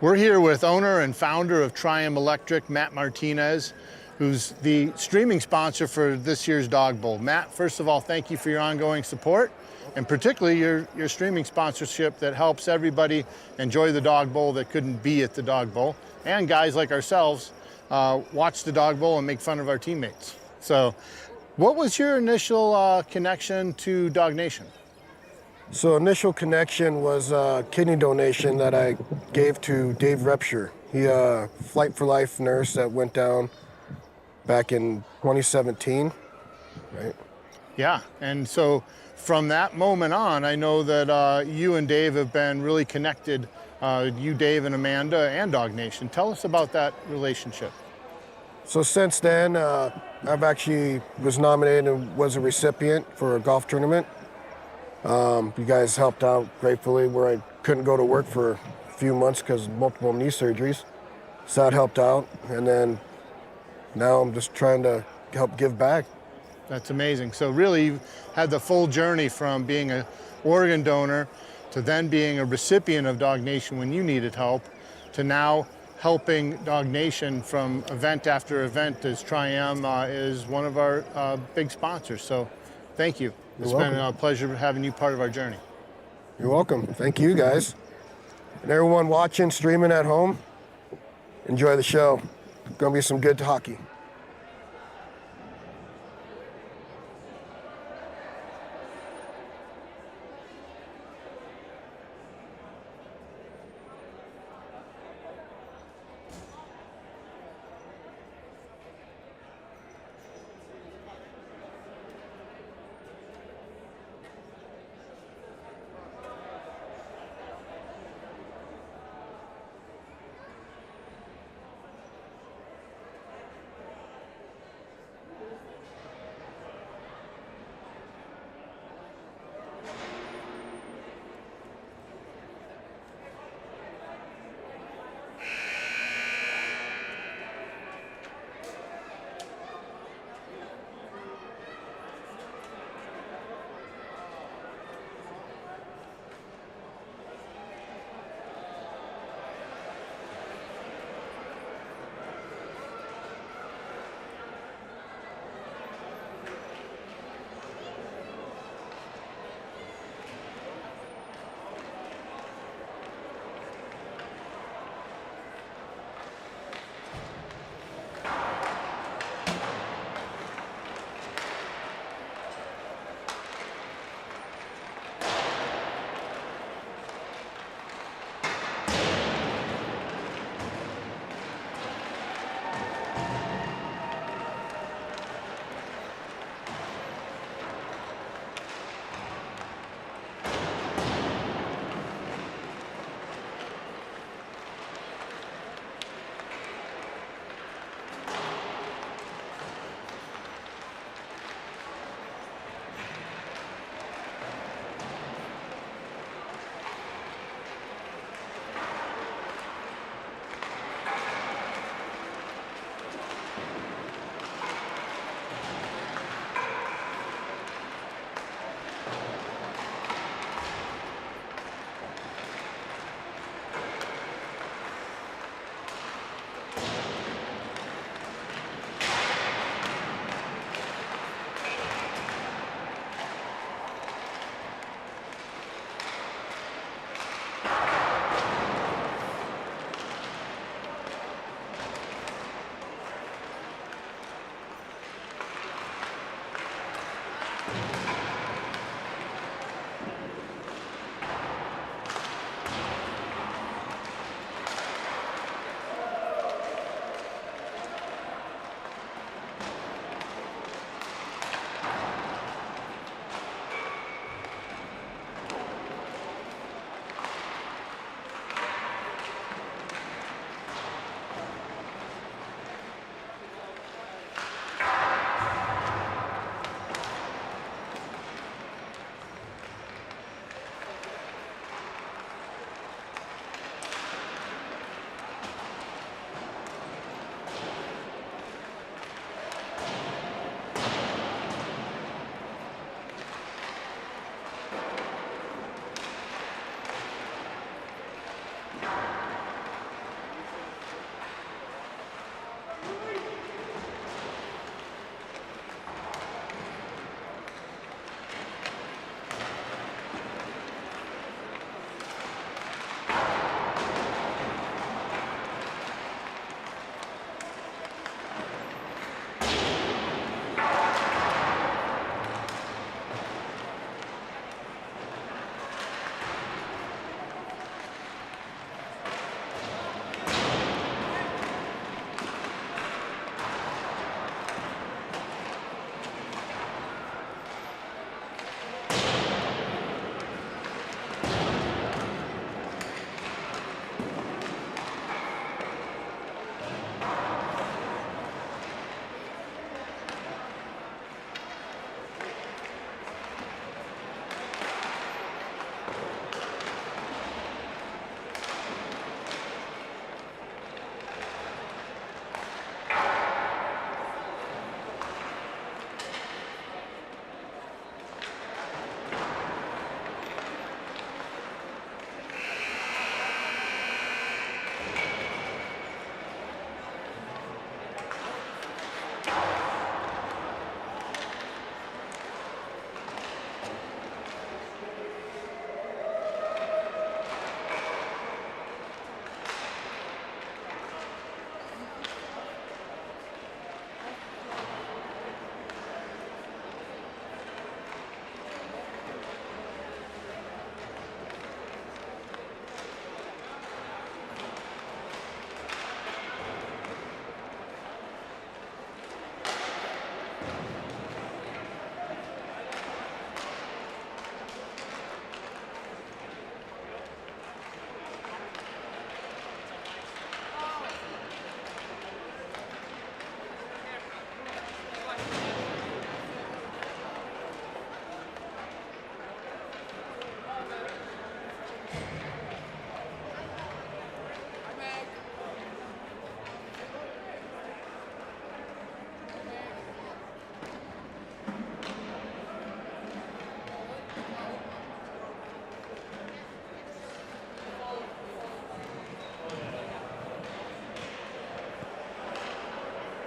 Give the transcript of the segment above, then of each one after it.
We're here with owner and founder of Triumph Electric, Matt Martinez, who's the streaming sponsor for this year's Dog Bowl. Matt, first of all, thank you for your ongoing support, and particularly your streaming sponsorship that helps everybody enjoy the Dog Bowl that couldn't be at the Dog Bowl, and guys like ourselves watch the Dog Bowl and make fun of our teammates. So, what was your initial connection to Dog Nation? So initial connection was a kidney donation that I gave to Dave Repsher. He Flight for Life nurse that went down back in 2017, right? Yeah, and so from that moment on, I know that you and Dave have been really connected, you, Dave, and Amanda, and Dog Nation. Tell us about that relationship. So since then, I've actually was nominated and was a recipient for a golf tournament. You guys helped out gratefully where I couldn't go to work for a few months because of multiple knee surgeries. So that helped out, and then now I'm just trying to help give back. That's amazing. So really, you've had the full journey from being an organ donor to then being a recipient of Dog Nation when you needed help, to now helping Dog Nation from event after event, as Triumph is one of our big sponsors. So thank you. It's been a pleasure having you part of our journey. You're welcome. Thank you, guys. And everyone watching, streaming at home, enjoy the show. Gonna be some good hockey.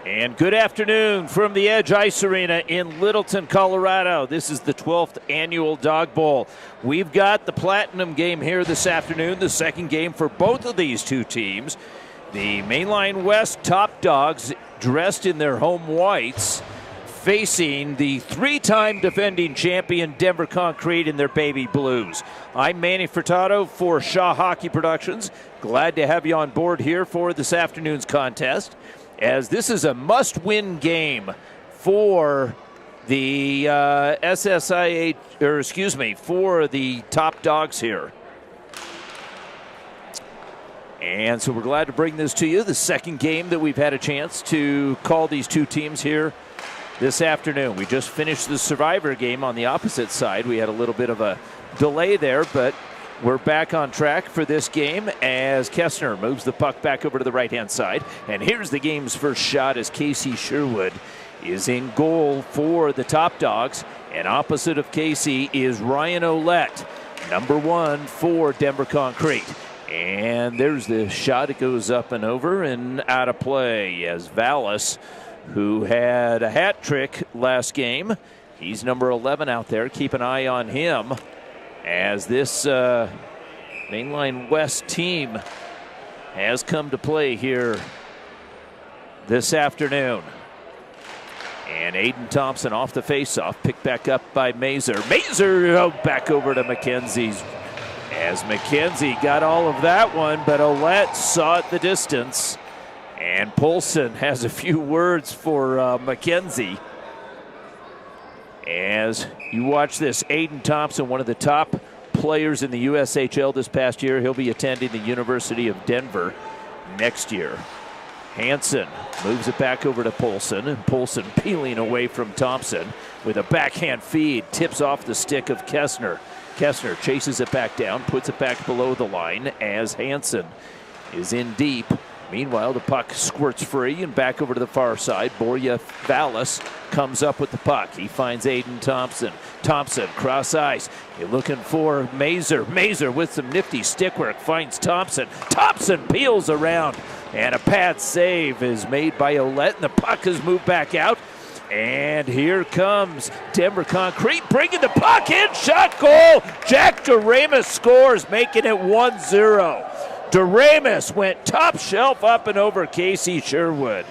And good afternoon from the Edge Ice Arena in Littleton, Colorado. This is the 12th annual Dawg Bowl. We've got the Platinum game here this afternoon, the second game for both of these two teams. The Mainline West top dogs, dressed in their home whites, facing the three-time defending champion Denver Concrete in their baby blues. I'm Manny Furtado for Shaw Hockey Productions. Glad to have you on board here for this afternoon's contest, as this is a must-win game for the for the top dogs here. And so we're glad to bring this to you, the second game that we've had a chance to call these two teams here this afternoon. We just finished the Survivor game on the opposite side. We had a little bit of a delay there, but we're back on track for this game as Kessner moves the puck back over to the right-hand side. And here's the game's first shot as Casey Sherwood is in goal for the top dogs. And opposite of Casey is Ryan Ouellette, number 1 for Denver Concrete. And there's the shot. It goes up and over and out of play as Vallis, who had a hat trick last game, he's number 11 out there. Keep an eye on him as this Mainline West team has come to play here this afternoon. And Aiden Thompson off the faceoff, picked back up by Mazur. Mazur back over to McKenzie. As McKenzie got all of that one, but Ouellette saw it the distance. And Poulsen has a few words for McKenzie. As you watch this, Aiden Thompson, one of the top players in the USHL this past year. He'll be attending the University of Denver next year. Hansen moves it back over to Poulsen, and Poulsen peeling away from Thompson with a backhand feed, tips off the stick of Kessner. Kessner chases it back down, puts it back below the line as Hansen is in deep. Meanwhile, the puck squirts free and back over to the far side. Borja Vallis comes up with the puck. He finds Aiden Thompson. Thompson, cross ice. You're looking for Mazur. Mazur with some nifty stick work finds Thompson. Thompson peels around, and a pad save is made by Ouellette, and the puck is moved back out. And here comes Denver Concrete, bringing the puck in. Shot goal. Jack Doremus scores, making it 1-0. Doremus went top shelf up and over Casey Sherwood.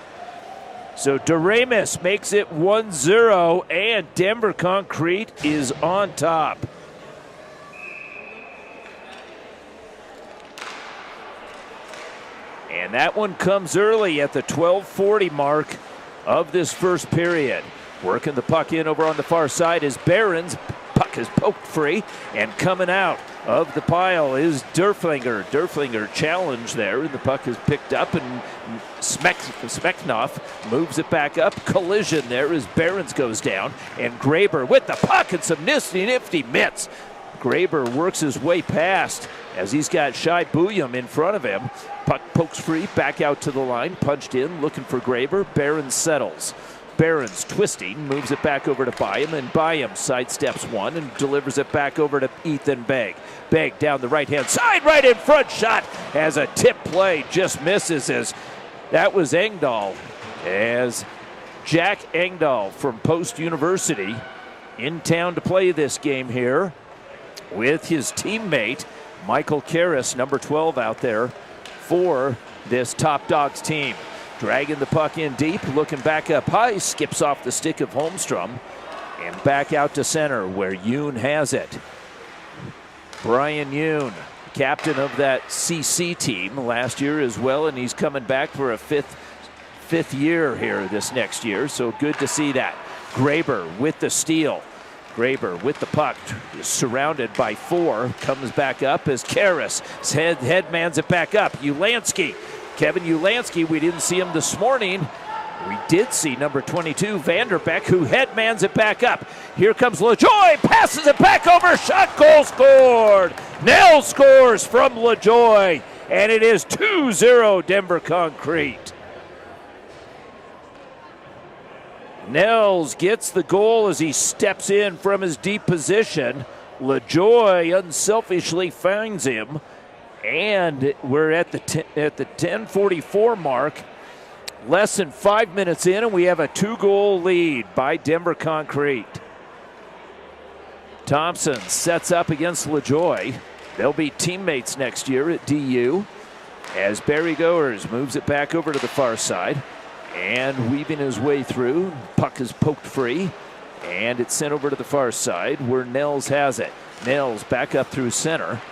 So Doremus makes it 1-0, and Denver Concrete is on top. And that one comes early at the 12:40 mark of this first period. Working the puck in over on the far side is Barons. Puck is poked free, and coming out of the pile is Derflinger. Derflinger challenged there, and the puck is picked up, and Smeknoff moves it back up. Collision there as Barons goes down, and Graber with the puck and some nifty mitts. Graber works his way past as he's got Shai Bouillum in front of him. Puck pokes free, back out to the line, punched in, looking for Graber. Barons settles. Barons twisting, moves it back over to Byam, and Byam sidesteps one and delivers it back over to Ethan Begg. Begg down the right-hand side, right in front, shot as a tip play just misses. As that was Engdahl, as Jack Engdahl from Post University in town to play this game here with his teammate Michael Karras, number 12 out there for this Top Dogs team. Dragging the puck in deep, looking back up high, skips off the stick of Holmstrom, and back out to center where Yoon has it. Brian Yoon, captain of that CC team last year as well, and he's coming back for a fifth year here this next year, so good to see that. Graber with the steal. Graber with the puck, surrounded by 4, comes back up as Karras headmans it back up. Ulansky. Kevin Ulansky, we didn't see him this morning. We did see number 22, Vanderbeck, who headmans it back up. Here comes LaJoy, passes it back over, shot, goal scored. Nell scores from LaJoy, and it is 2-0 Denver Concrete. Nels gets the goal as he steps in from his deep position. LaJoy unselfishly finds him. And we're at the 10:44 mark Less than 5 minutes in, and we have a 2-goal lead by Denver Concrete. Thompson sets up against LaJoy. They'll be teammates next year at DU as Barry Goers moves it back over to the far side and weaving his way through. Puck is poked free and it's sent over to the far side where Nels has it. Nels back up through center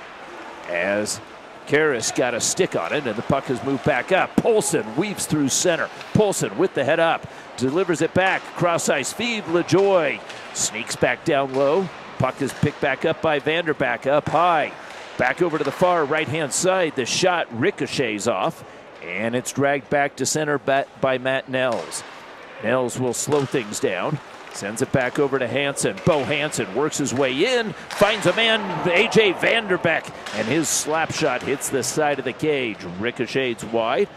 as Karras got a stick on it and the puck has moved back up. Polson weaves through center. Polson with the head up, delivers it back. Cross ice feed. LaJoy sneaks back down low. Puck is picked back up by Vanderback up high. Back over to the far right-hand side. The shot ricochets off, and it's dragged back to center by Matt Nels. Nels will slow things down. Sends it back over to Hansen. Bo Hansen works his way in, finds a man, A.J. Vanderbeck, and his slap shot hits the side of the cage. Ricochets wide,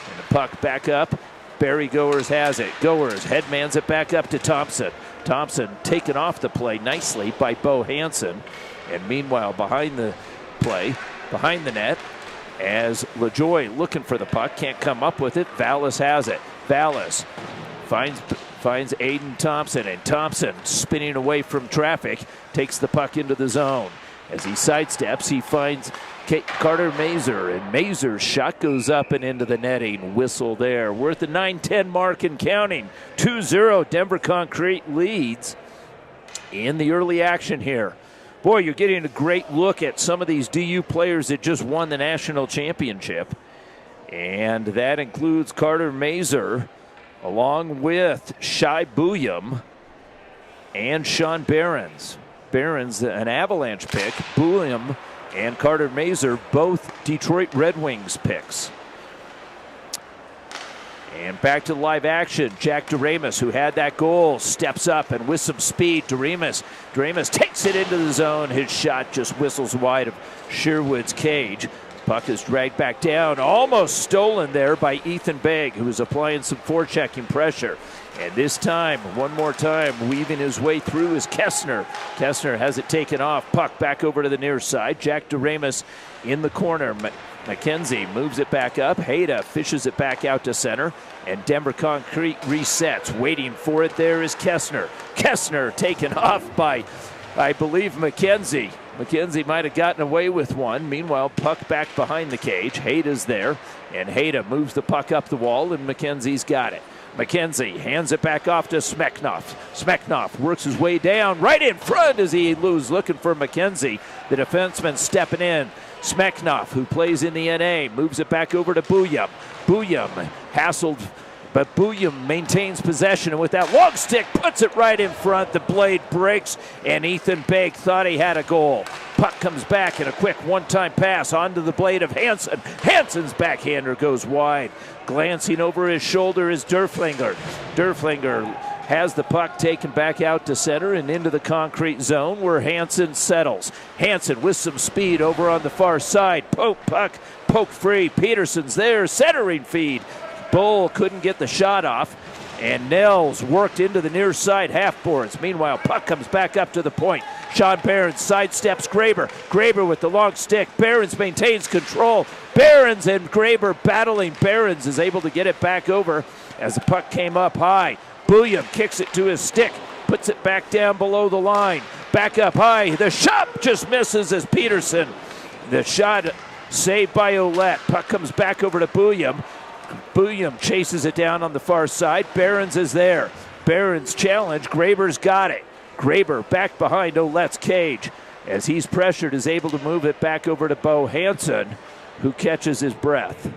and the puck back up. Barry Goers has it. Goers headmans it back up to Thompson. Thompson taken off the play nicely by Bo Hansen. And meanwhile, behind the play, behind the net, as LaJoy looking for the puck, can't come up with it. Vallis has it. Vallis finds Aiden Thompson, and Thompson, spinning away from traffic, takes the puck into the zone. As he sidesteps, he finds Carter Mazer, and Mazer's shot goes up and into the netting. Whistle there. We're at the 9:10 mark and counting. 2-0 Denver Concrete leads in the early action here. Boy, you're getting a great look at some of these DU players that just won the national championship. And that includes Carter Mazer, along with Shai Booyam and Sean Behrens. Behrens, an Avalanche pick. Booyam and Carter Mazer, both Detroit Red Wings picks. And back to live action. Jack Doremus, who had that goal, steps up and with some speed, Doremus takes it into the zone. His shot just whistles wide of Sherwood's cage. Puck is dragged back down, almost stolen there by Ethan Begg, who was applying some forechecking pressure. And this time, one more time, weaving his way through is Kessner. Kessner has it taken off. Puck back over to the near side. Jack Doremus in the corner. McKenzie moves it back up. Hayda fishes it back out to center. And Denver Concrete resets. Waiting for it there is Kessner. Kessner taken off by, I believe, McKenzie. McKenzie might have gotten away with one. Meanwhile, puck back behind the cage. Hayda's there. And Hayda moves the puck up the wall, and McKenzie's got it. McKenzie hands it back off to Smeknoff. Smeknoff works his way down right in front as he looking for McKenzie. The defenseman stepping in. Smeknoff, who plays in the NA, moves it back over to Booyam. Booyam hassled, but Booyam maintains possession, and with that long stick, puts it right in front. The blade breaks, and Ethan Begg thought he had a goal. Puck comes back, and a quick one-time pass onto the blade of Hansen. Hansen's backhander goes wide. Glancing over his shoulder is Derflinger. Derflinger has the puck taken back out to center and into the concrete zone where Hansen settles. Hansen with some speed over on the far side. Puck poke free. Peterson's there, centering feed. Bull couldn't get the shot off, and Nels worked into the near side half boards. Meanwhile, puck comes back up to the point. Sean Behrens sidesteps Graber. Graber with the long stick. Behrens maintains control. Behrens and Graber battling. Behrens is able to get it back over as the puck came up high. Booyam kicks it to his stick, puts it back down below the line. Back up high. The shot just misses as Peterson. The shot saved by Ouellette. Puck comes back over to Booyam. Booyam chases it down on the far side. Behrens is there. Behrens challenge. Graber's got it. Graber back behind Ouellette's cage. As he's pressured, is able to move it back over to Bo Hansen, who catches his breath.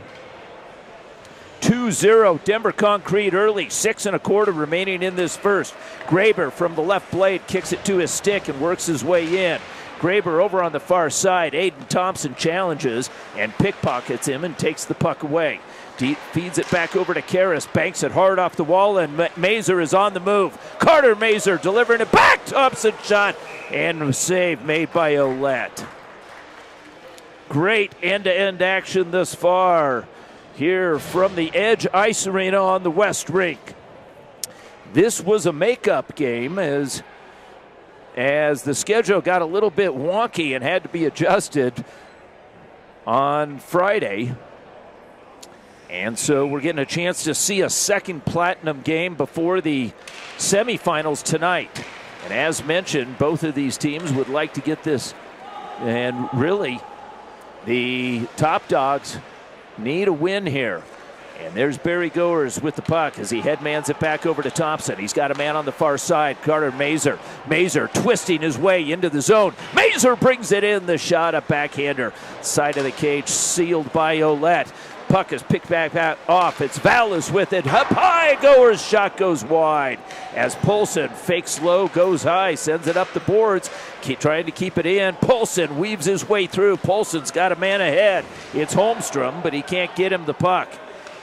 2-0 Denver Concrete early. 6 1/4 remaining in this first. Graber from the left blade kicks it to his stick and works his way in. Graber over on the far side. Aiden Thompson challenges and pickpockets him and takes the puck away. Deep feeds it back over to Karras, banks it hard off the wall, and Mazer is on the move. Carter Mazer delivering it back. Thompson shot, and a save made by Ouellette. Great end-to-end action thus far here from the Edge Ice Arena on the West Rink. This was a makeup game as the schedule got a little bit wonky and had to be adjusted on Friday. And so we're getting a chance to see a second platinum game before the semifinals tonight. And as mentioned, both of these teams would like to get this. And really, the top dogs need a win here. And there's Barry Goers with the puck as he headmans it back over to Thompson. He's got a man on the far side, Carter Mazur. Mazur twisting his way into the zone. Mazur brings it in, the shot, a backhander. Side of the cage sealed by Ouellette. Puck is picked back off. It's Vallis with it. Up high, Goers' shot goes wide. As Poulsen fakes low, goes high, sends it up the boards. Trying to keep it in. Poulsen weaves his way through. Poulsen's got a man ahead. It's Holmstrom, but he can't get him the puck.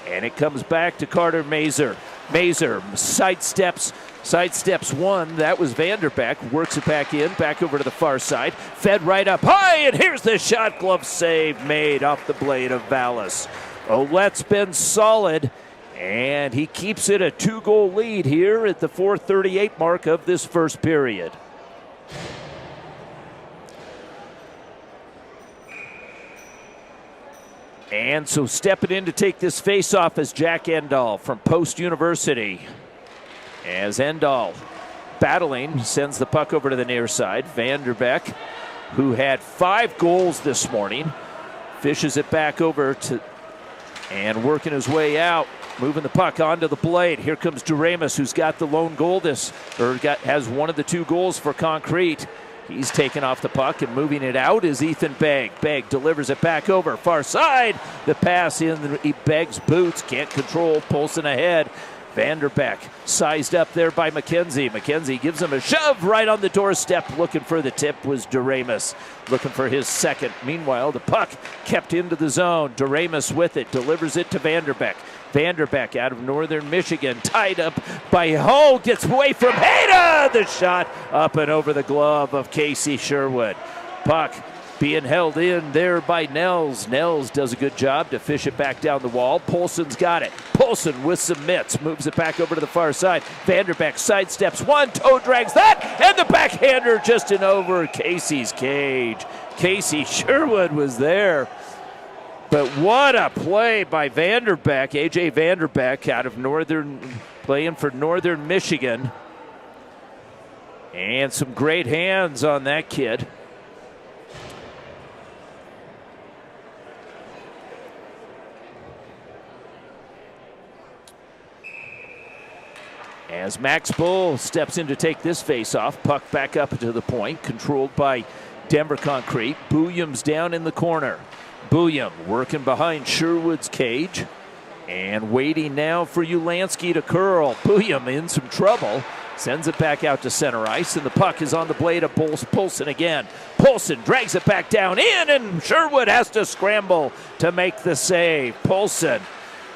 And it comes back to Carter Mazur. Mazur sidesteps one. That was Vanderbeck. Works it back in, back over to the far side. Fed right up high, and here's the shot. Glove save made off the blade of Vallis. Ouellette's been solid, and he keeps it a 2-goal lead here at the 4:38 mark of this first period. And so stepping in to take this face-off is Jack Endahl from Post University. As Endahl battling, sends the puck over to the near side. Vanderbeck, who had 5 goals this morning, fishes it back over to, and working his way out, moving the puck onto the blade. Here comes Duremus, who's got the lone goal has one of the 2 goals for Concrete. He's taken off the puck and moving it out is Ethan Begg. Begg delivers it back over. Far side. The pass in. Begg's boots. Can't control. Poulsen ahead. Vanderbeck sized up there by McKenzie. McKenzie gives him a shove right on the doorstep. Looking for the tip was Duremus. Looking for his second. Meanwhile, the puck kept into the zone. Duremus with it. Delivers it to Vanderbeck. Vanderbeck out of Northern Michigan, tied up by Hull, gets away from Hayda. The shot up and over the glove of Casey Sherwood. Puck being held in there by Nels. Nels does a good job to fish it back down the wall. Poulsen's got it. Poulsen with some mitts, moves it back over to the far side. Vanderbeck sidesteps one, toe drags that, and the backhander just and over Casey's cage. Casey Sherwood was there. But what a play by Vanderbeck, A.J. Vanderbeck out of playing for Northern Michigan. And some great hands on that kid. As Max Bull steps in to take this face-off, puck back up to the point, controlled by Denver Concrete. Booyam's down in the corner. Booyam working behind Sherwood's cage and waiting now for Ulansky to curl. Booyam in some trouble. Sends it back out to center ice, and the puck is on the blade of Poulsen again. Poulsen drags it back down in, and Sherwood has to scramble to make the save. Poulsen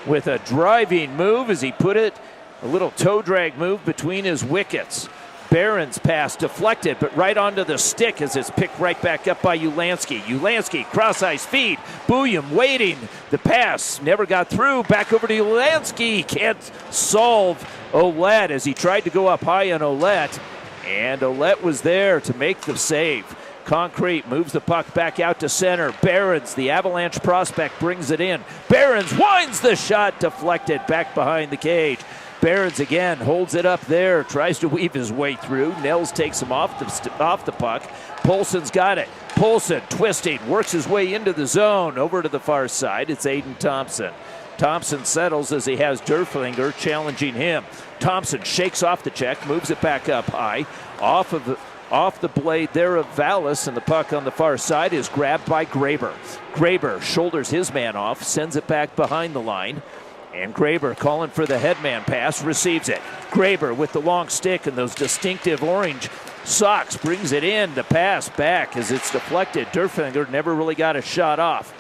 with a driving move, as he put it, a little toe drag move between his wickets. Barron's pass deflected, but right onto the stick as it's picked right back up by Ulansky. Ulansky, cross-ice feed. Booyam waiting. The pass never got through. Back over to Ulansky. Can't solve Ouellette as he tried to go up high on Ouellette. And Ouellette was there to make the save. Concrete moves the puck back out to center. Barron's, the Avalanche prospect, brings it in. Barron's winds the shot, deflected back behind the cage. Barron's again holds it up there, tries to weave his way through. Nels takes him off the puck. Poulsen's got it. Poulsen twisting, works his way into the zone. Over to the far side, it's Aiden Thompson. Thompson settles as he has Derflinger challenging him. Thompson shakes off the check, moves it back up high. Off the blade there of Vallis, and the puck on the far side is grabbed by Graber. Graber shoulders his man off, sends it back behind the line. And Graber calling for the headman pass, receives it. Graber with the long stick and those distinctive orange socks brings it in. The pass back as it's deflected. Derfinger never really got a shot off.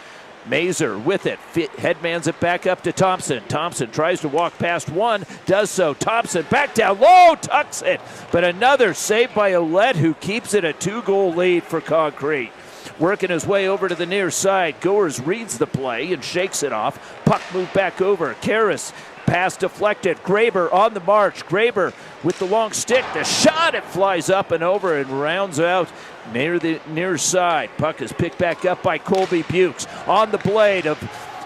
Mazur with it, headmans it back up to Thompson. Thompson tries to walk past one, does so. Thompson back down low, tucks it. But another save by Ouellette, who keeps it a 2-goal lead for Concrete. Working his way over to the near side. Goers reads the play and shakes it off. Puck moved back over. Karras, pass deflected. Graber on the march. Graber with the long stick. The shot, it flies up and over and rounds out near the near side. Puck is picked back up by Colby Bukes. On the blade of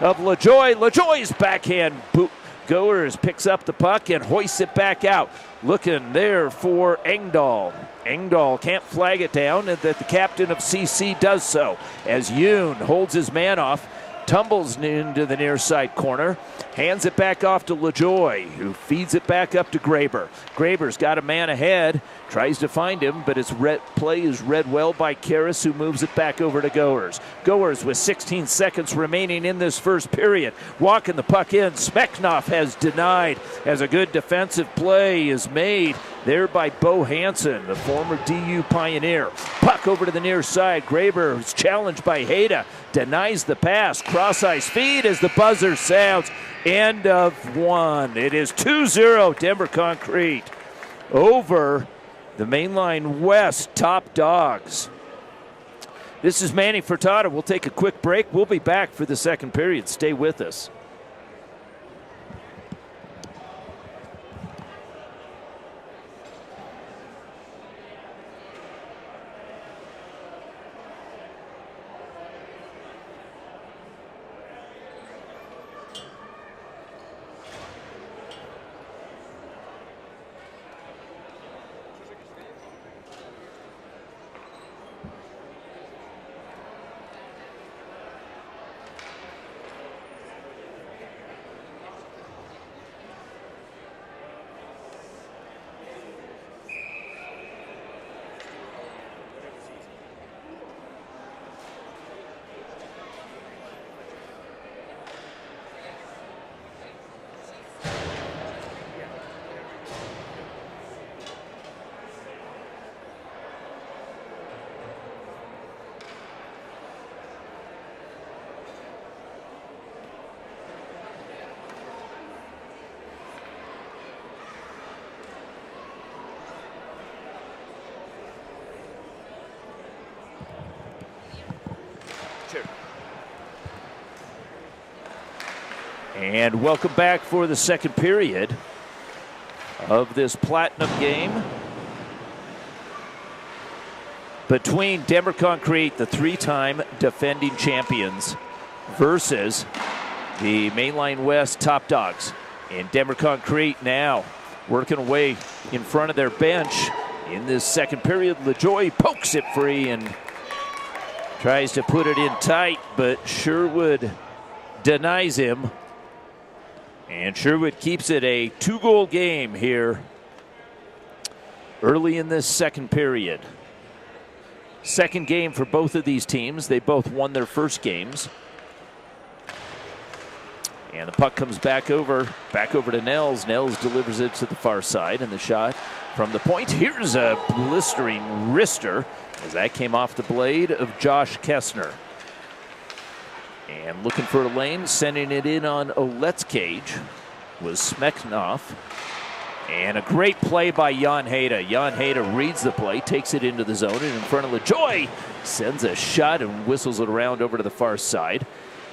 of LaJoie. LaJoie's backhand boot. Goers picks up the puck and hoists it back out. Looking there for Engdahl. Engdahl can't flag it down, and that the captain of CC does so as Yoon holds his man off, tumbles into the near side corner, hands it back off to LaJoie, who feeds it back up to Graber. Graber's got a man ahead, tries to find him, but his play is read well by Karras, who moves it back over to Goers. Goers with 16 seconds remaining in this first period. Walking the puck in, Smeknoff has denied as a good defensive play is made there by Bo Hansen, the former DU Pioneer. Puck over to the near side. Graber, who's challenged by Hayda, denies the pass. Cross-ice feed as the buzzer sounds. End of one. It is 2-0 Denver Concrete over the Mainline West top dogs. This is Manny Furtado. We'll take a quick break. We'll be back for the second period. Stay with us. And welcome back for the second period of this Platinum game between Denver Concrete, the three-time defending champions, versus the Mainline West top dogs. And Denver Concrete now working away in front of their bench in this second period. LaJoie pokes it free and tries to put it in tight, but Sherwood denies him. And Sherwood keeps it a two-goal game here early in this second period. Second game for both of these teams. They both won their first games. And the puck comes back over to Nels. Nels delivers it to the far side, and the shot from the point. Here's a blistering wrister as that came off the blade of Josh Kessner. And looking for a lane, sending it in on Olet's cage was Smeknoff. And a great play by Jan Hayda. Jan Hayda reads the play, takes it into the zone, and in front of LaJoie, sends a shot and whistles it around over to the far side.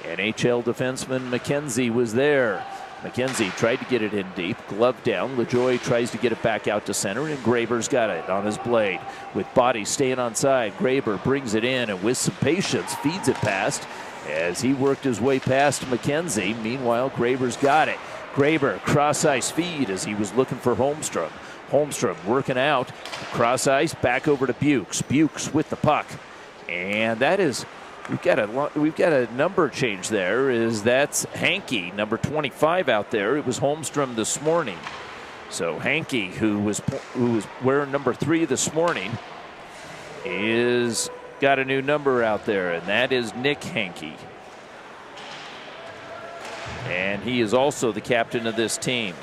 NHL defenseman McKenzie was there. McKenzie tried to get it in deep, glove down. LaJoie tries to get it back out to center, and Graber's got it on his blade. With body staying on side, Graber brings it in, and with some patience, feeds it past as he worked his way past McKenzie. Meanwhile, Graber's got it. Graber, cross-ice feed as he was looking for Holmstrom. Holmstrom working out, cross-ice, back over to Bukes. Bukes with the puck. And that is, we've got a number change there. That's Hankey, number 25 out there. It was Holmstrom this morning. So Hankey, who was wearing number 3 this morning, is got a new number out there, and that is Nick Hankey. And he is also the captain of this team.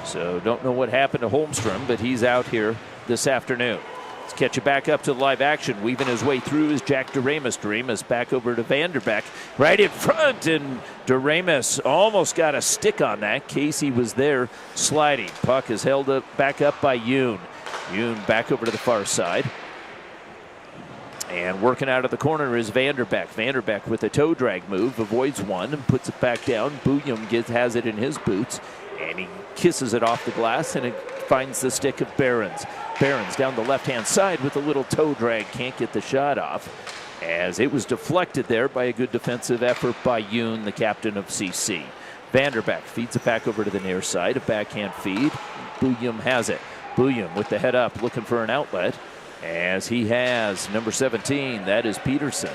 So don't know what happened to Holmstrom, but he's out here this afternoon. Let's catch it back up to live action. Weaving his way through is Jack Doremus. Doremus back over to Vanderbeck. Right in front, and Doremus almost got a stick on that. Casey was there sliding. Puck is held up, back up by Yoon. Yoon back over to the far side. And working out of the corner is Vanderbeck. Vanderbeck with a toe drag move, avoids one and puts it back down. Bouillon has it in his boots, and he kisses it off the glass, and it finds the stick of Behrens. Behrens down the left-hand side with a little toe drag, can't get the shot off. as it was deflected there by a good defensive effort by Yoon, the captain of CC. Vanderbeck feeds it back over to the near side, a backhand feed. Booyum has it. Booyum with the head up, looking for an outlet, as he has number 17, that is Peterson.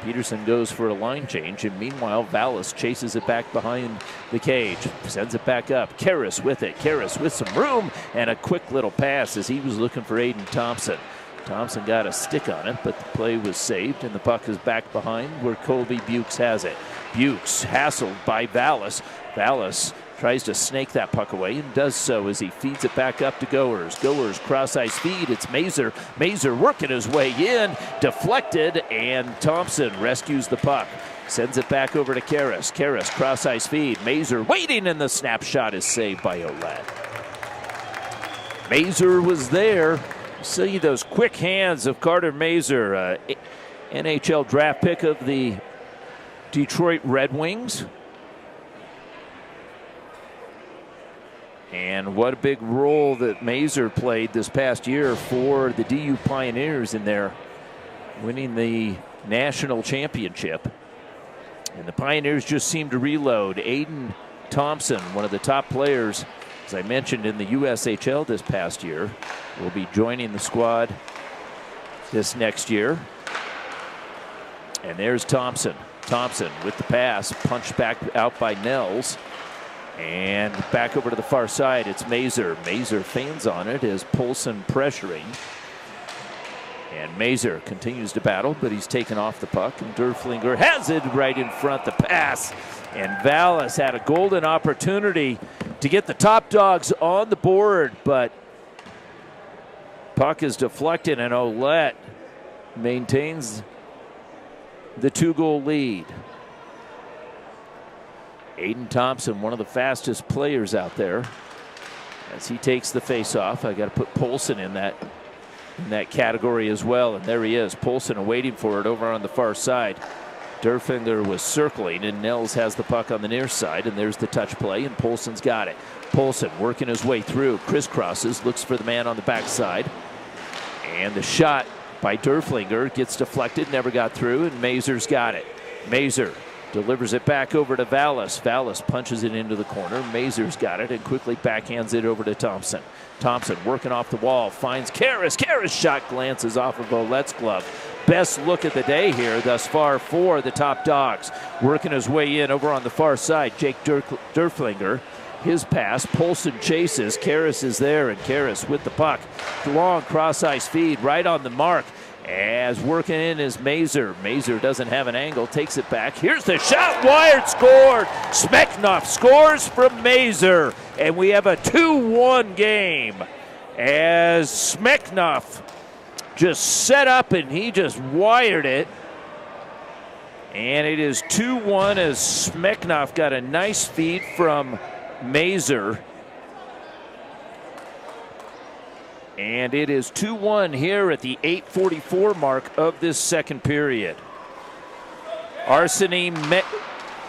Peterson goes for a line change, and meanwhile, Vallis chases it back behind the cage, sends it back up. Karras with it. Karras with some room and a quick little pass as he was looking for Aiden Thompson. Thompson got a stick on it, but the play was saved, and the puck is back behind where Colby Bukes has it. Bukes hassled by Vallis. Vallis tries to snake that puck away and does so as he feeds it back up to Goers. Goers cross-ice feed. It's Mazur. Mazur working his way in, deflected, and Thompson rescues the puck. Sends it back over to Karras. Karras cross-ice feed. Mazur waiting, and the snapshot is saved by Ouellette. Mazur was there. See those quick hands of Carter Mazur, NHL draft pick of the Detroit Red Wings. And what a big role that Mazur played this past year for the DU Pioneers in their winning the national championship. And the Pioneers just seem to reload. Aiden Thompson, one of the top players, as I mentioned, in the USHL this past year, will be joining the squad this next year. And there's Thompson. Thompson with the pass, punched back out by Nels. And back over to the far side, it's Mazur. Mazur feigns on it as Poulsen pressuring. And Mazur continues to battle, but he's taken off the puck. And Derflinger has it right in front, the pass. And Vallis had a golden opportunity to get the Top Dogs on the board, but puck is deflected, and Ouellette maintains the 2-goal lead. Aiden Thompson, one of the fastest players out there, as he takes the face-off. I got to put Poulsen in that category as well, and there he is. Poulsen waiting for it over on the far side. Derfinger was circling, and Nels has the puck on the near side, and there's the touch play, and Poulsen's got it. Poulsen working his way through, crisscrosses, looks for the man on the backside, and the shot by Derflinger gets deflected, never got through, and Mazur's got it. Mazur delivers it back over to Vallis. Vallis punches it into the corner. Mazur's got it and quickly backhands it over to Thompson. Thompson working off the wall, finds Karras. Karras' shot glances off of Ouellette's glove. Best look at the day here thus far for the Top Dogs. Working his way in over on the far side, Jake Derflinger. His pass, Poulsen chases. Karras is there, and Karras with the puck. Long cross-ice feed right on the mark. As working in is Mazur. Mazur doesn't have an angle, takes it back. Here's the shot, wired, scored. Smeknoff scores from Mazur, and we have a 2-1 game as Smeknoff just set up and he just wired it. And it is 2-1 as Smeknoff got a nice feed from Mazur. And it is 2-1 here at the 8:44 mark of this second period. Arseny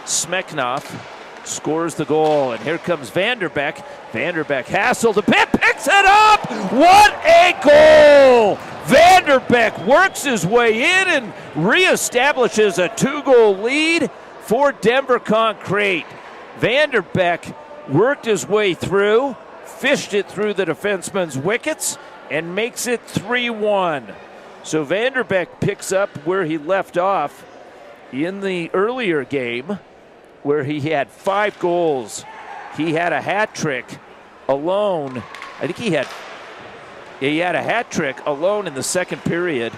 Smeknoff scores the goal, and here comes Vanderbeck. Vanderbeck hassled, the pit picks it up! What a goal! Vanderbeck works his way in and reestablishes a 2-goal lead for Denver Concrete. Vanderbeck worked his way through, fished it through the defenseman's wickets, and makes it 3-1. So Vanderbeck picks up where he left off in the earlier game, where he had 5 goals. He had a hat trick alone. I think he had a hat trick alone in the second period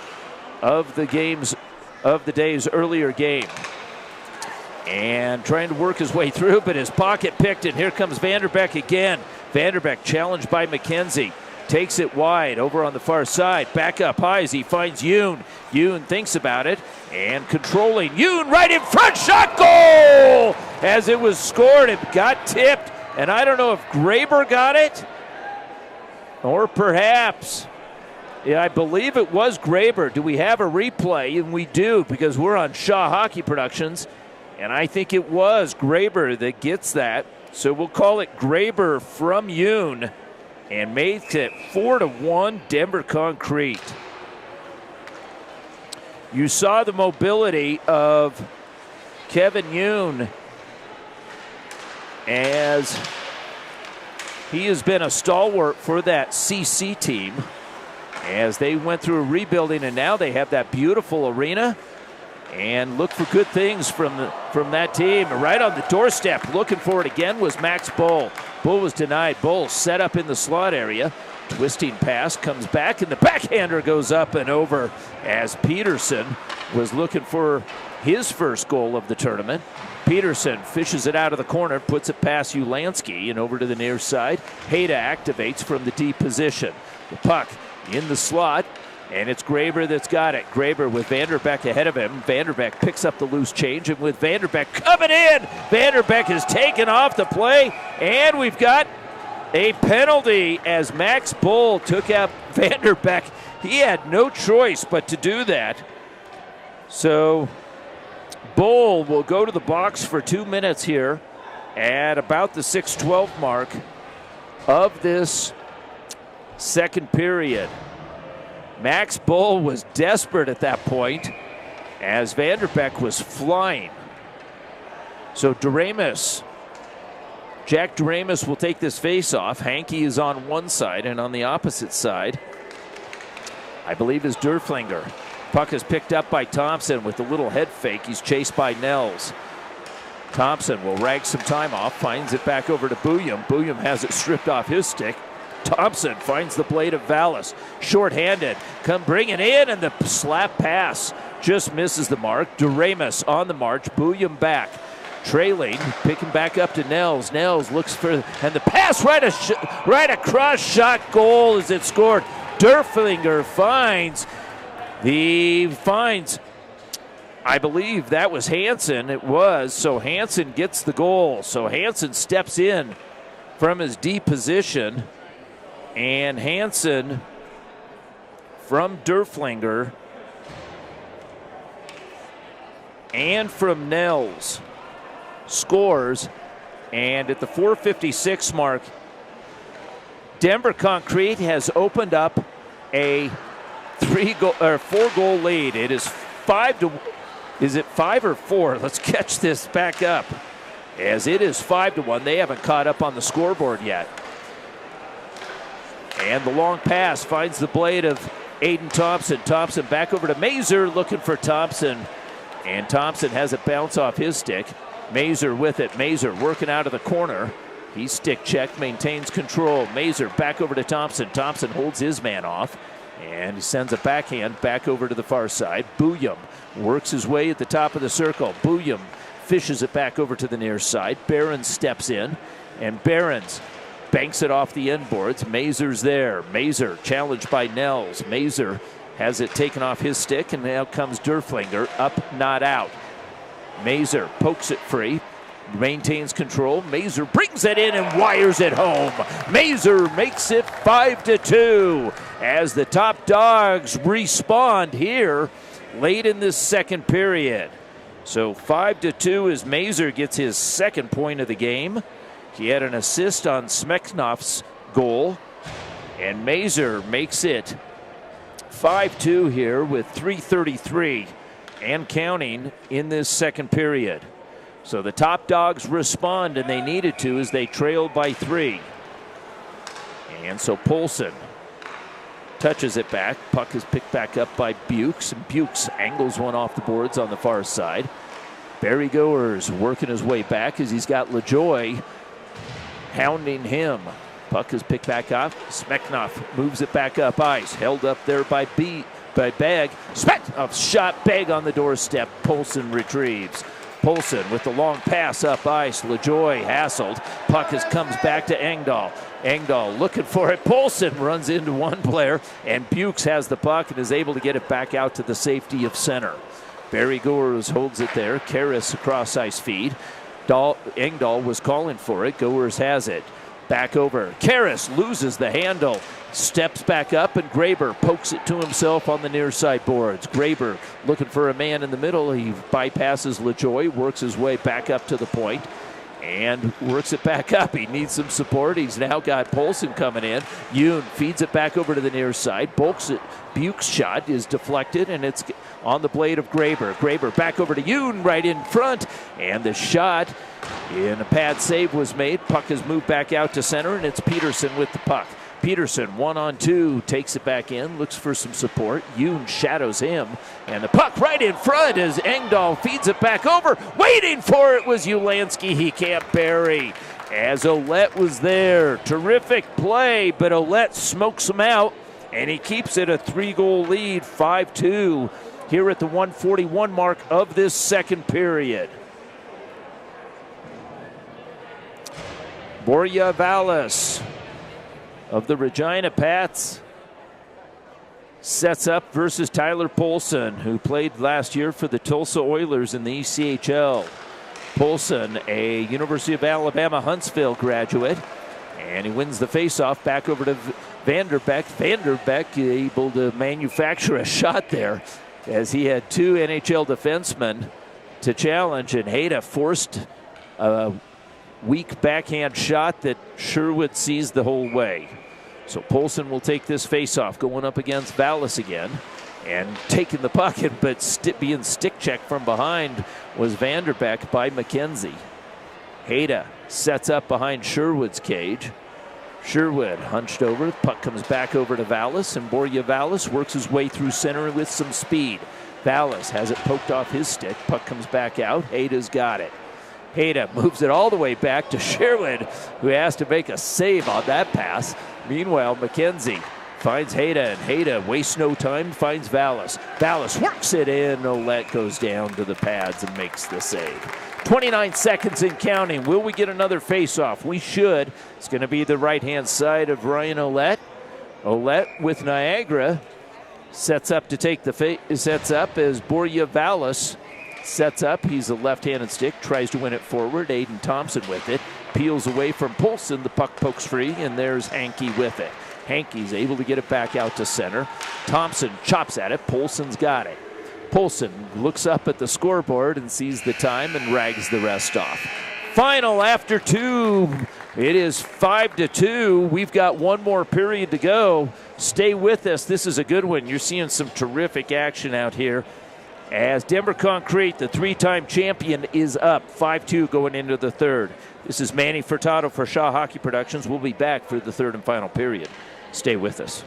of the day's earlier game. And trying to work his way through, but his pocket picked, and here comes Vanderbeck again. Vanderbeck challenged by McKenzie. Takes it wide over on the far side. Back up high as he finds Yoon. Yoon thinks about it and controlling. Yoon right in front. Shot, goal! As it was scored, it got tipped. And I don't know if Graber got it or perhaps, yeah, I believe it was Graber. Do we have a replay? And we do, because we're on Shaw Hockey Productions. And I think it was Graber that gets that. So we'll call it Graber from Yoon, and makes it 4-1 Denver Concrete. You saw the mobility of Kevin Yoon as he has been a stalwart for that CC team as they went through a rebuilding, and now they have that beautiful arena. And look for good things from that team. Right on the doorstep, looking for it again, was Max Bull. Bull was denied. Bull set up in the slot area. Twisting pass comes back, and the backhander goes up and over as Peterson was looking for his first goal of the tournament. Peterson fishes it out of the corner, puts it past Ulansky and over to the near side. Hayda activates from the deep position. The puck in the slot. And it's Graber that's got it. Graber with Vanderbeck ahead of him. Vanderbeck picks up the loose change, and with Vanderbeck coming in, Vanderbeck is taken off the play, and we've got a penalty as Max Bull took out Vanderbeck. He had no choice but to do that. So Bull will go to the box for 2 minutes here at about the 6:12 mark of this second period. Max Bull was desperate at that point as Vanderbeck was flying. So Jack Doremus will take this face-off. Hankey is on one side, and on the opposite side, I believe, is Derflinger. Puck is picked up by Thompson with a little head fake. He's chased by Nels. Thompson will rag some time off, finds it back over to Bouillon. Bouillon has it stripped off his stick. Thompson finds the blade of Vallis. Short-handed. Come bring it in, and the slap pass just misses the mark. Doremus on the march. Bouillon back. Trailing, picking back up to Nels. Nels looks for, and the pass right across, shot goal as it scored. Derflinger finds, I believe that was Hansen. It was, so Hansen gets the goal. So Hansen steps in from his deep position. And Hansen from Derflinger and from Nels scores. And at the 4:56 mark, Denver Concrete has opened up a 4-goal lead. It is 5-1. Is it 5 or 4? Let's catch this back up. As it is 5-1. They haven't caught up on the scoreboard yet. And the long pass finds the blade of Aiden Thompson. Thompson back over to Mazur, looking for Thompson. And Thompson has it bounce off his stick. Mazur with it. Mazur working out of the corner. He's stick checked, maintains control. Mazur back over to Thompson. Thompson holds his man off. And he sends a backhand back over to the far side. Bouillon works his way at the top of the circle. Bouillon fishes it back over to the near side. Barons steps in. And Barons banks it off the end boards. Mazur's there. Mazur challenged by Nels. Mazur has it taken off his stick, and now comes Derflinger. Up, not out. Mazur pokes it free. Maintains control. Mazur brings it in and wires it home. Mazur makes it 5-2 as the Top Dogs respond here late in this second period. So 5-2 as Mazur gets his second point of the game. He had an assist on Smeknoff's goal, and Mazur makes it 5-2 here with 3:33 and counting in this second period. So the Top Dogs respond, and they needed to as they trailed by 3. And so Polson touches it back. Puck is picked back up by Bukes, and Bukes angles one off the boards on the far side. Barry Goers working his way back as he's got LaJoy hounding him. Puck is picked back up. Smeknoff moves it back up ice. Held up there by Bag. Smeknoff shot Bag on the doorstep. Polson retrieves. Polson with the long pass up ice. LaJoy hassled. Puck comes back to Engdahl. Engdahl looking for it. Polson runs into one player, and Bukes has the puck and is able to get it back out to the safety of center. Barry Goers holds it there. Karras across ice feed. Engdahl was calling for it. Goers has it. Back over. Karras loses the handle. Steps back up, and Graber pokes it to himself on the near side boards. Graber looking for a man in the middle. He bypasses LaJoy, works his way back up to the point. and works it back up. He needs some support. He's now got Poulsen coming in. Yoon feeds it back over to the near side. Buch's shot is deflected, and it's on the blade of Graber. Graber back over to Yoon right in front, and the shot in a pad save was made. Puck has moved back out to center, and it's Peterson with the puck. Peterson 1-on-2, takes it back in, looks for some support. Yoon shadows him, and the puck right in front as Engdahl feeds it back over. Waiting for it was Ulansky. He can't bury. As Ouellette was there. Terrific play, but Ouellette smokes him out, and he keeps it a 3-goal lead, 5-2, here at the 141 mark of this second period. Borja Vallis of the Regina Pats sets up versus Tyler Poulsen, who played last year for the Tulsa Oilers in the ECHL. Poulsen, a University of Alabama Huntsville graduate, and he wins the faceoff back over to Vanderbeck. Vanderbeck able to manufacture a shot there as he had 2 NHL defensemen to challenge, and Hayda forced a weak backhand shot that Sherwood sees the whole way. So Poulsen will take this faceoff, going up against Vallis again, and taking the puck, but being stick checked from behind was Vanderbeck by McKenzie. Hayda sets up behind Sherwood's cage. Sherwood hunched over, the puck comes back over to Vallis, and Borja Vallis works his way through center with some speed. Vallis has it poked off his stick, puck comes back out, Hayda's got it. Hayda moves it all the way back to Sherwood, who has to make a save on that pass. Meanwhile, McKenzie finds Hayda, and Hayda wastes no time, finds Vallis. Vallis works it in. Ouellette goes down to the pads and makes the save. 29 seconds and counting. Will we get another face-off? We should. It's going to be the right-hand side of Ryan Ouellette. Ouellette with Niagara sets up to take the sets up as Borja Vallis sets up. He's a left-handed stick, tries to win it forward. Aiden Thompson with it. Peels away from Poulsen. The puck pokes free, and there's Hankey with it. Hankey's able to get it back out to center. Thompson chops at it. Poulsen's got it. Poulsen looks up at the scoreboard and sees the time and rags the rest off. Final after 2. It is 5-2. We've got one more period to go. Stay with us. This is a good one. You're seeing some terrific action out here as Denver Concrete, the 3-time champion, is up 5-2 going into the third. This is Manny Furtado for Shaw Hockey Productions. We'll be back for the third and final period. Stay with us.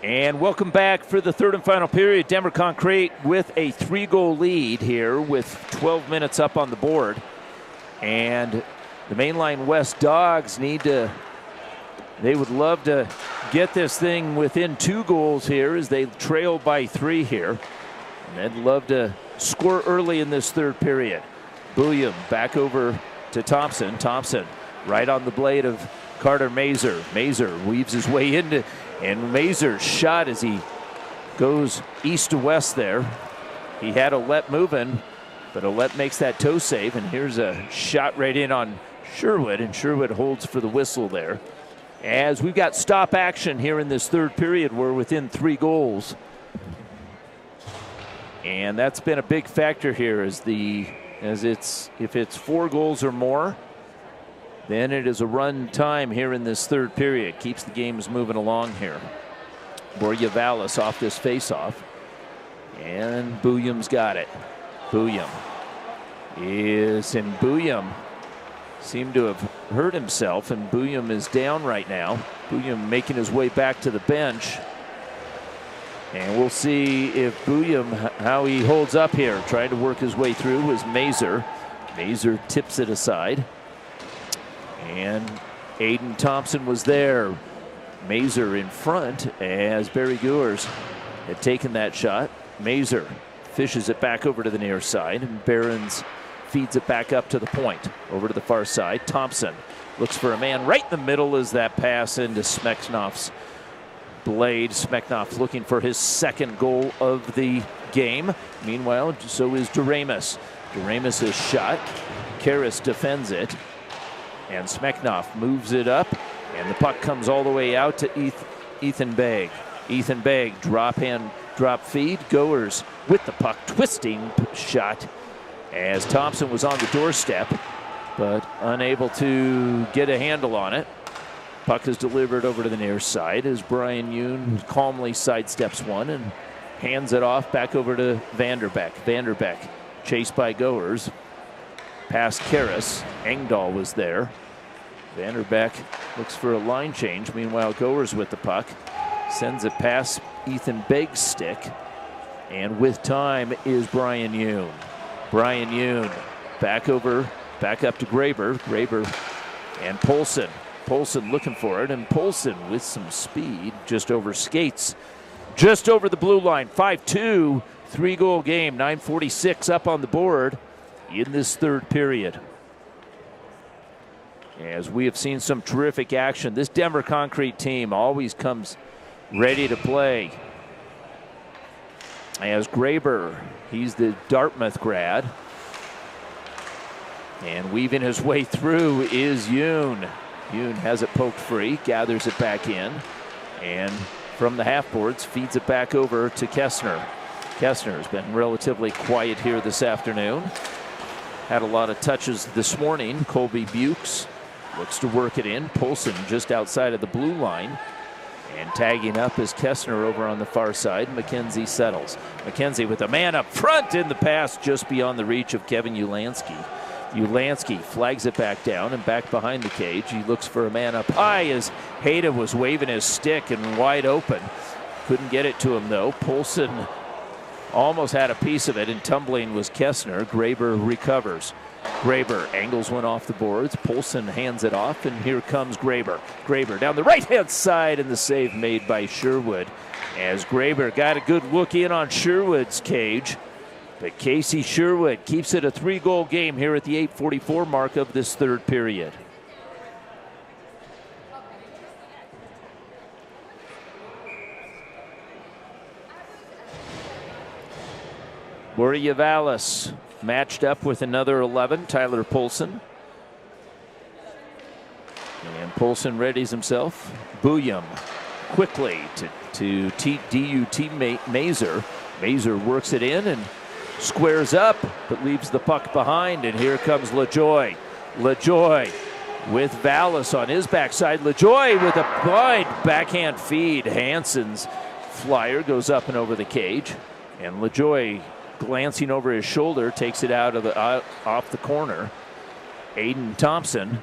And welcome back for the third and final period. Denver Concrete with a 3-goal lead here with 12 minutes up on the board. And the Mainline West Dawgs they would love to get this thing within 2 goals here as they trail by 3 here. And they'd love to score early in this third period. Bulliam back over to Thompson. Thompson right on the blade of Carter Mazur. Mazur weaves his way into, and Mazur's shot as he goes east to west there. He had Ouellette moving, but Ouellette makes that toe save, and here's a shot right in on Sherwood, and Sherwood holds for the whistle there. As we've got stop action here in this third period, we're within 3 goals. And that's been a big factor here if it's 4 goals or more, then it is a run time here in this third period. Keeps the games moving along here. Borja-Vallis off this faceoff. And Booyum's got it. Booyum seemed to have hurt himself, and Booyum is down right now. Booyum making his way back to the bench. And we'll see if Booyum, how he holds up here. Trying to work his way through was Mazur. Mazur tips it aside. And Aiden Thompson was there. Mazur in front as Barry Goers had taken that shot. Mazur fishes it back over to the near side, and Behrens feeds it back up to the point, over to the far side. Thompson looks for a man right in the middle as that pass into Smeknov's blade. Smeknov looking for his second goal of the game. Meanwhile, so is Doremus. Doremus' shot. Karras defends it, and Smeknov moves it up, and the puck comes all the way out to Ethan Begg. Ethan Begg, drop feed. Goers with the puck, twisting shot as Thompson was on the doorstep, but unable to get a handle on it. Puck is delivered over to the near side as Brian Yoon calmly sidesteps one and hands it off back over to Vanderbeck. Vanderbeck chased by Goers. Past Karras. Engdahl was there. Vanderbeck looks for a line change. Meanwhile, Goers with the puck. Sends it past Ethan Begg's stick. And with time is Brian Yoon. Brian Yoon back up to Graber. Graber and Polson. Polson looking for it, and Polson with some speed just over skates. Just over the blue line. 5-2, 3-goal game. 9:46 up on the board in this third period. As we have seen some terrific action, this Denver Concrete team always comes ready to play. As Graber, he's the Dartmouth grad. And weaving his way through is Yoon. Yoon has it poked free, gathers it back in, and from the half boards feeds it back over to Kessner. Kessner has been relatively quiet here this afternoon. Had a lot of touches this morning. Colby Bukes looks to work it in. Polson just outside of the blue line. And tagging up is Kessner over on the far side. McKenzie settles. McKenzie with a man up front in the pass just beyond the reach of Kevin Ulansky. Ulansky flags it back down and back behind the cage. He looks for a man up high as Hayda was waving his stick and wide open. Couldn't get it to him though. Polson almost had a piece of it, and tumbling was Kessner. Graber recovers. Graber angles one off the boards. Polson hands it off, and here comes Graber. Graber down the right-hand side, and the save made by Sherwood. As Graber got a good look in on Sherwood's cage. But Casey Sherwood keeps it a 3-goal game here at the 8:44 mark of this third period. Borja-Vallis matched up with another 11, Tyler Polson. And Polson readies himself. Booyum quickly to DU teammate Mazur. Mazur works it in and squares up, but leaves the puck behind, and here comes LaJoy. LaJoy with Vallis on his backside. LaJoy with a blind backhand feed. Hansen's flyer goes up and over the cage, and LaJoy glancing over his shoulder takes it out of off the corner. Aiden Thompson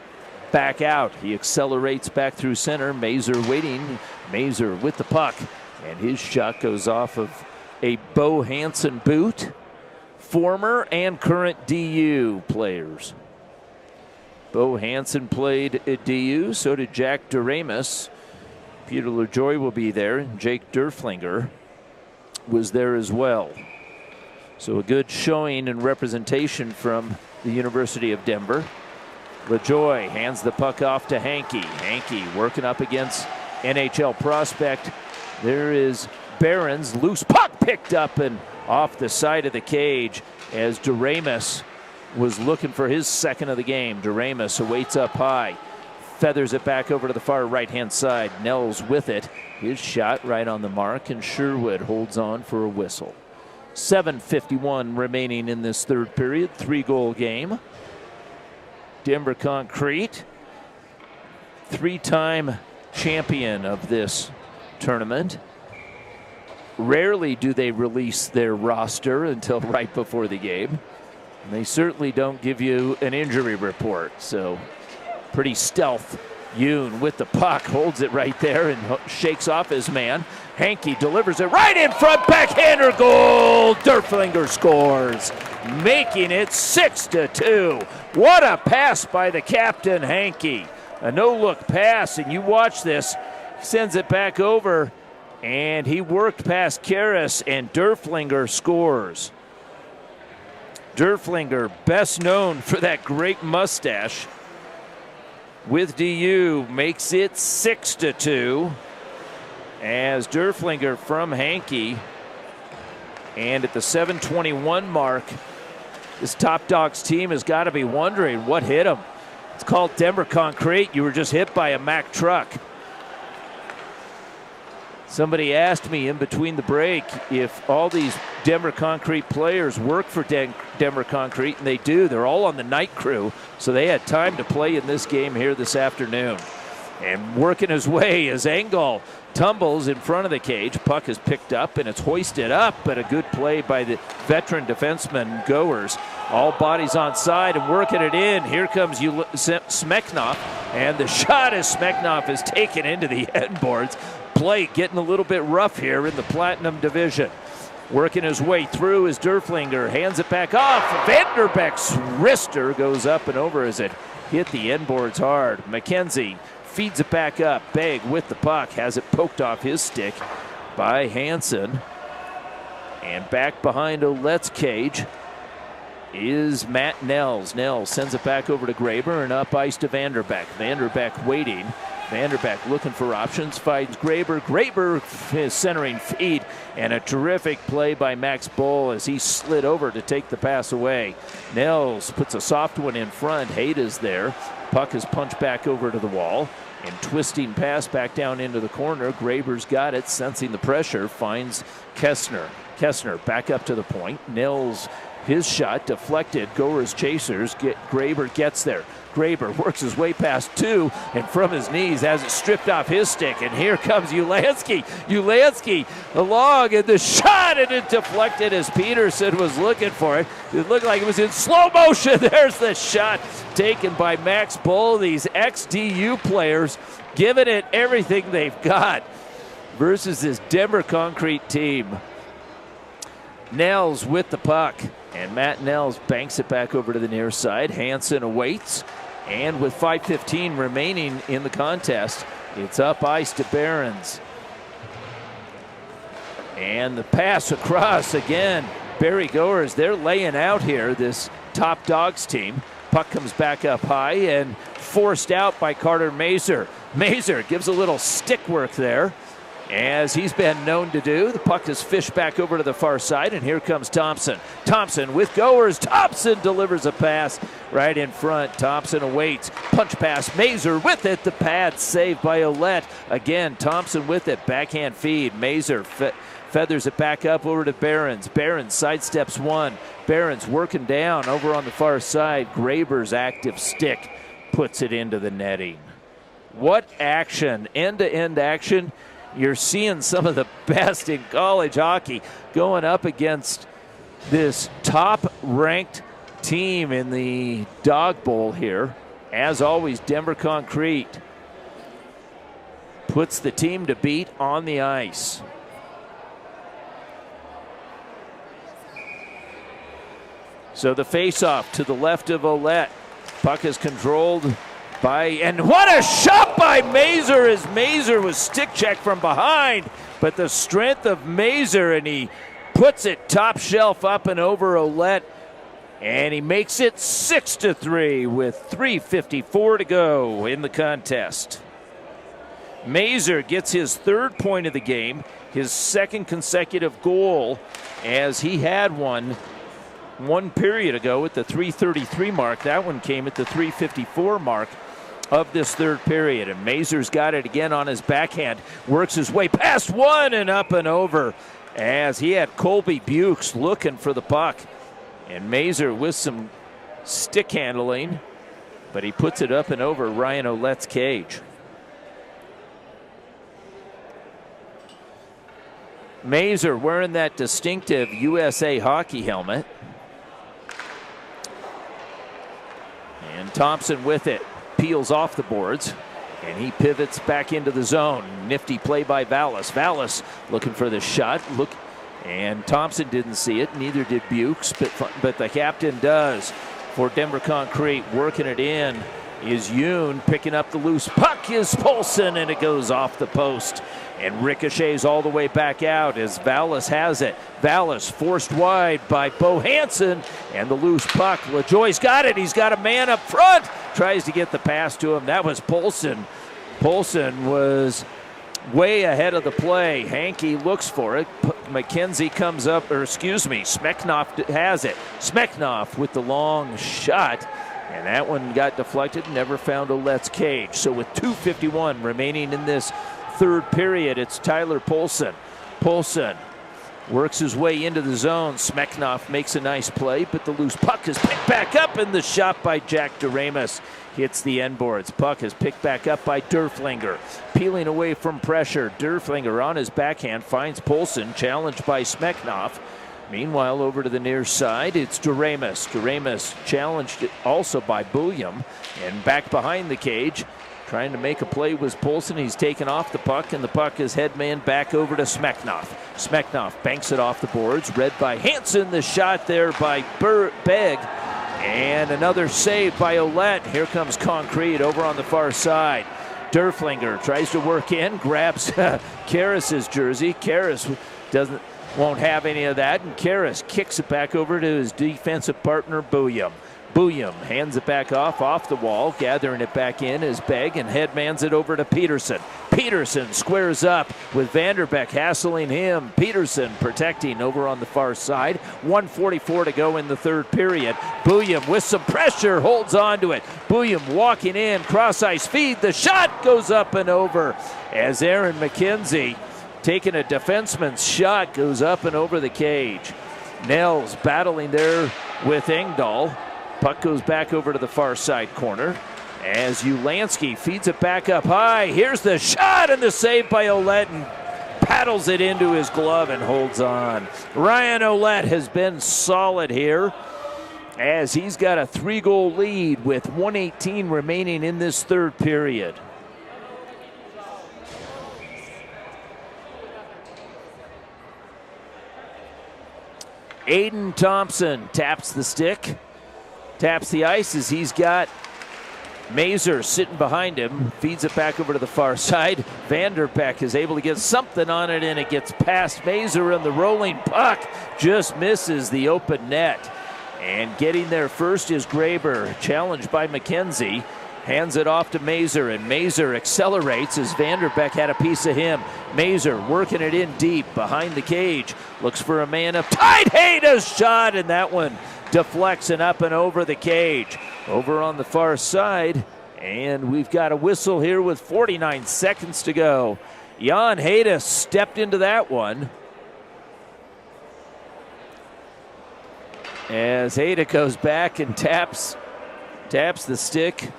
back out. He accelerates back through center. Mazur waiting. Mazur with the puck, and his shot goes off of a Bo Hansen boot. Former and current DU players. Bo Hansen played at DU, so did Jack Doremus. Peter LaJoy will be there, and Jake Derflinger was there as well. So a good showing and representation from the University of Denver. LaJoy hands the puck off to Hankey. Hankey working up against NHL prospect. There is Behrens. Loose puck picked up and off the side of the cage as Doremus was looking for his second of the game. Doremus awaits up high. Feathers it back over to the far right-hand side. Nels with it. His shot right on the mark, and Sherwood holds on for a whistle. 7:51 remaining in this third period. 3-goal game. Denver Concrete, 3-time champion of this tournament. Rarely do they release their roster until right before the game. And they certainly don't give you an injury report. So pretty stealth. Yoon with the puck, holds it right there and shakes off his man. Hankey delivers it right in front, backhander goal. Derflinger scores, making it 6-2. What a pass by the captain, Hankey. A no-look pass, and you watch this. He sends it back over, and he worked past Karras, and Derflinger scores. Derflinger, best known for that great mustache, with DU, makes it 6-2 as Derflinger from Hankey. And at the 7:21 mark, this Top Dogs team has got to be wondering what hit them. It's called Denver Concrete. You were just hit by a Mack truck. Somebody asked me in between the break if all these Denver Concrete players work for Denver Concrete, and they do. They're all on the night crew, so they had time to play in this game here this afternoon. And working his way as Engel tumbles in front of the cage. Puck is picked up and it's hoisted up, but a good play by the veteran defenseman Goers. All bodies on side and working it in. Here comes Smeknov, and the shot as Smeknov is taken into the end boards. Play getting a little bit rough here in the Platinum division. Working his way through is Derflinger, hands it back off. Vanderbeck's wrister goes up and over as it hit the end boards hard. McKenzie feeds it back up. Begg with the puck, has it poked off his stick by Hansen. And back behind Ouellette's cage is Matt Nels. Nels sends it back over to Graber and up ice to Vanderbeck. Vanderbeck waiting. Vanderbeck looking for options, finds Graber. Graber, his centering feed, and a terrific play by Max Bull as he slid over to take the pass away. Nels puts a soft one in front. Hayda's there. Puck is punched back over to the wall. And twisting pass back down into the corner. Graber's got it, sensing the pressure, finds Kessner. Kessner back up to the point. Nels, his shot deflected. Goers chasers. Graber gets there. Graber works his way past two, and from his knees has it stripped off his stick. And here comes Ulansky. Ulansky along, and the shot, and it deflected as Peterson was looking for it. It looked like it was in slow motion. There's the shot taken by Max Bull. These ex-DU players giving it everything they've got versus this Denver Concrete team. Nels with the puck, and Matt Nels banks it back over to the near side. Hansen awaits, and with 5:15 remaining in the contest, it's up ice to Behrens. And the pass across again. Barry Goers, they're laying out here, this Top Dogs team. Puck comes back up high and forced out by Carter Mazur. Mazur gives a little stick work there, as he's been known to do. The puck is fished back over to the far side, and here comes Thompson. Thompson with Goers. Thompson delivers a pass right in front. Thompson awaits. Punch pass. Mazur with it. The pad saved by Ouellette. Again, Thompson with it. Backhand feed. Mazur feathers it back up over to Behrens. Behrens sidesteps one. Behrens working down over on the far side. Graber's active stick puts it into the netting. What action. End-to-end action. You're seeing some of the best in college hockey going up against this top-ranked team in the Dawg Bowl here. As always, Denver Concrete puts the team to beat on the ice. So the face-off to the left of Ouellette. Puck is controlled by, and what a shot by Mazur, as Mazur was stick checked from behind, but the strength of Mazur, and he puts it top shelf up and over Ouellette, and he makes it 6-3 with 3:54 to go in the contest. Mazur gets his third point of the game, his second consecutive goal, as he had one period ago at the 3:33 mark. That one came at the 3:54 mark of this third period, and Mazur's got it again on his backhand, works his way past one and up and over, as he had Colby Bukes looking for the puck, and Mazur with some stick handling, but he puts it up and over Ryan Ouellette's cage. Mazur wearing that distinctive USA hockey helmet. And Thompson with it, peels off the boards, and he pivots back into the zone. Nifty play by Vallis. Vallis looking for the shot. And Thompson didn't see it, neither did Bukes, but the captain does for Denver Concrete. Working it in is Yoon, picking up the loose puck is Poulsen, and it goes off the post and ricochets all the way back out as Vallis has it. Vallis forced wide by Bo Hansen, and the loose puck. LaJoie's got it. He's got a man up front. Tries to get the pass to him. That was Poulsen. Poulsen was way ahead of the play. Hankey looks for it. McKenzie comes up, Smeknoff has it. Smeknoff with the long shot, and that one got deflected, never found Ouellette's cage. So with 2:51 remaining in this third period, it's Tyler Poulsen. Poulsen works his way into the zone. Smeknoff makes a nice play, but the loose puck is picked back up, and the shot by Jack Doremus hits the end boards. Puck is picked back up by Derflinger. Peeling away from pressure. Derflinger on his backhand finds Poulsen, challenged by Smeknoff. Meanwhile, over to the near side, it's Doremus. Doremus challenged also by Bulliam, and back behind the cage. Trying to make a play was Poulsen. He's taken off the puck, and the puck is headman back over to Smeknoff. Smeknoff banks it off the boards. Read by Hansen. The shot there by Begg. And another save by Ouellette. Here comes Concrete over on the far side. Derflinger tries to work in, grabs Karas's jersey. Karas won't have any of that, and Karas kicks it back over to his defensive partner, Bulliam. Bulliam hands it back off the wall, gathering it back in as Begg, and headmans it over to Peterson. Peterson squares up with Vanderbeck hassling him. Peterson protecting over on the far side. 1:44 to go in the third period. Bulliam with some pressure holds on to it. Bulliam walking in, cross-ice feed. The shot goes up and over as Aaron McKenzie, taking a defenseman's shot, goes up and over the cage. Nels battling there with Engdahl. Puck goes back over to the far side corner as Ulansky feeds it back up high. Here's the shot, and the save by Ouellette, and paddles it into his glove and holds on. Ryan Ouellette has been solid here as he's got a 3-goal lead with 1:18 remaining in this third period. Aiden Thompson taps the stick. Taps the ice as he's got Mazur sitting behind him. Feeds it back over to the far side. Vanderbeck is able to get something on it, and it gets past Mazur, and the rolling puck just misses the open net. And getting there first is Graber, challenged by McKenzie. Hands it off to Mazur, and Mazur accelerates as Vanderbeck had a piece of him. Mazur working it in deep behind the cage. Looks for a man up tight. Hayda's shot, and that one deflects and up and over the cage. Over on the far side, and we've got a whistle here with 49 seconds to go. Jan Hayda stepped into that one as Hayda goes back and taps the stick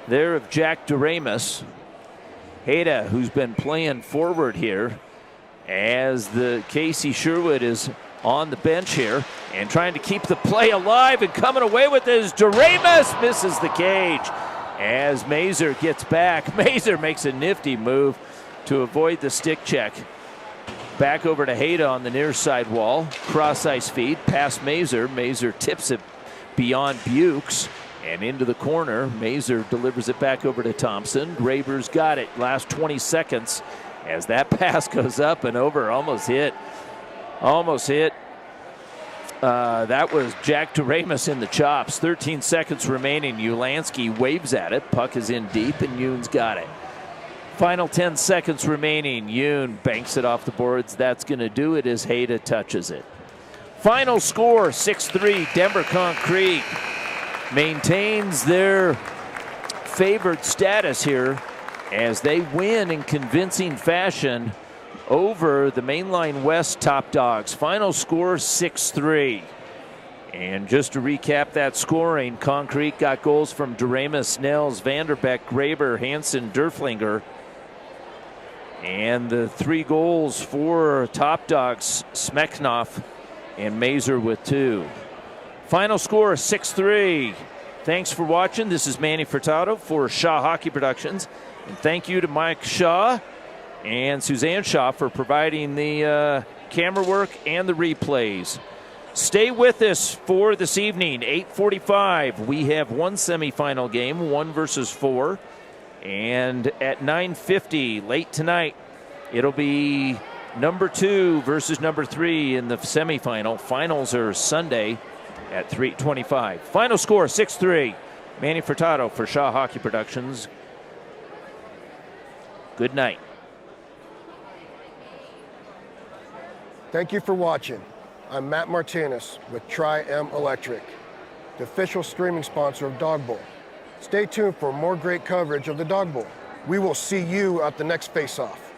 there of Jack Doremus. Hayda, who's been playing forward here, as the Casey Sherwood is on the bench here and trying to keep the play alive, and coming away with this. Doremus misses the cage as Mazur gets back. Mazur makes a nifty move to avoid the stick check. Back over to Hayda on the near side wall. Cross ice feed past Mazur. Mazur tips it beyond Bukes and into the corner. Mazur delivers it back over to Thompson. Graber's got it. Last 20 seconds as that pass goes up and over. Almost hit. That was Jack Doremus in the chops. 13 seconds remaining. Ulansky waves at it. Puck is in deep, and Yoon's got it. Final 10 seconds remaining. Yoon banks it off the boards. That's going to do it as Hayda touches it. Final score, 6-3. Denver Concrete maintains their favored status here as they win in convincing fashion over the Mainline West top dogs. Final score 6-3. And just to recap that scoring, Concrete got goals from Doremus, Nels, Vanderbeck, Graber, Hansen, Derflinger. And the 3 goals for Top Dogs, Smeknoff and Mazer with 2. Final score 6-3. Thanks for watching. This is Manny Furtado for Shaw Hockey Productions. And thank you to Mike Shaw and Suzanne Shaw for providing the camera work and the replays. Stay with us for this evening, 8:45. We have one semifinal game, 1 versus 4. And at 9:50, late tonight, it'll be number 2 versus number 3 in the semifinal. Finals are Sunday at 3:25. Final score 6-3. Manny Furtado for Shaw Hockey Productions. Good night. Thank you for watching. I'm Matt Martinez with XII Electric, the official streaming sponsor of Dawg Bowl. Stay tuned for more great coverage of the Dawg Bowl. We will see you at the next face-off.